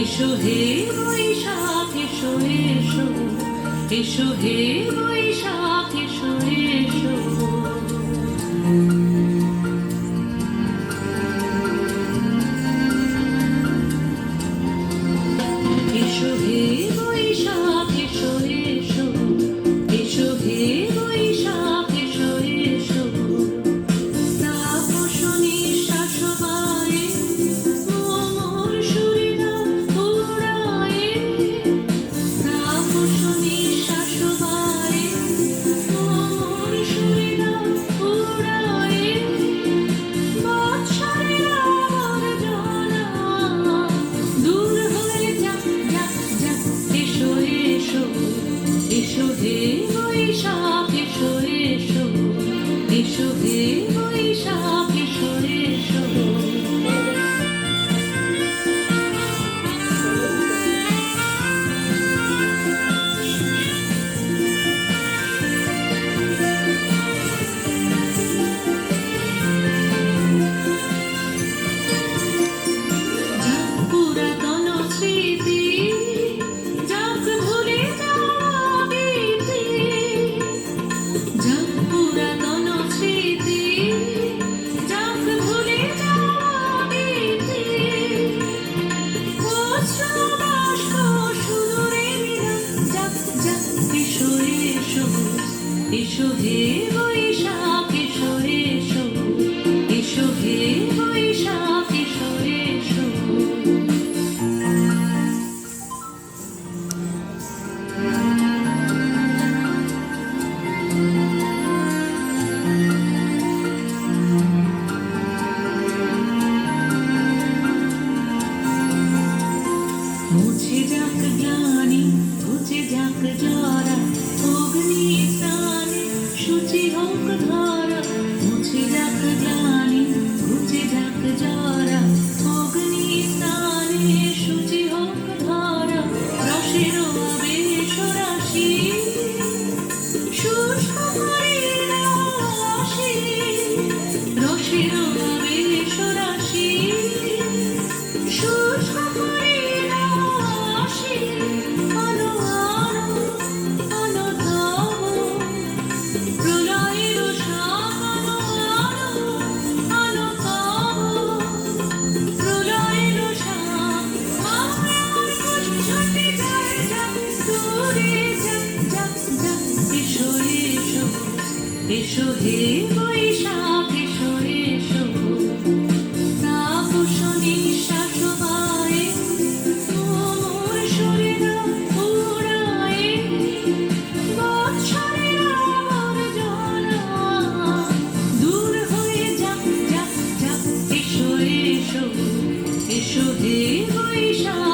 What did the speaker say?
এসো হে বৈশাখ এসো এসো, এসো হে বৈশাখ এসো এসো। এসো হে বৈশাখ এসো এসো, এসো হে বৈশাখ এসো এসো। তাপস নিঃশ্বাস বায়ে মোর শরীরা উড়ায়ে, তাপস নিঃশ্বাস বায়ে মোর শরীরা উড়ায়ে। বৎসরের আবর্জনা দূর হয়ে যাক যাক যাক। এসো এসো, এসো হে বৈশাখ এসো এসো, এসো হে বৈশাখ এসো এসো। যাক পুরাতন স্মৃতি, যাক ভুলে যাওয়া ভীতি, যাক পুরাতন স্মৃতি, যাক ভুলে যাওয়া ভীতি। অশ্রু বাষ্প সুদূরে নিলাম যাক যাক। এসো এসো, এসো হে বৈশাখ এসো এসো, এসো হে বৈশাখ এসো এসো। মুছে যাক গ্লানি, ঘুচে যাক জরা, অগ্নি স্নানে শুচি হোক ধরা। মুছে যাক গ্লানি, ঘুচে যাক জরা, অগ্নি স্নানে শুচি হোক ধরা। রসের আবেশ রাশি শুষ্ক করে রাশি, রসের আবেশ রাশি শুষ্ক করে রাশি। আলো আলো আলো তব প্রলয়ের শাখ, আলো আলো আলো তব প্রলয়ের শাখ। আমার ছুটে যায় যাক দূরে যাক যাক যাক। এসো এসো, এসো হে বৈশাখ এসো এসো। তাপস নিঃশ্বাস বায়ে মোর শরীরা উড়ায়ে। বৎসরের আবর্জনা দূর হয়ে যাক যাক যাক। এসো এসো, এসো হে বৈশাখ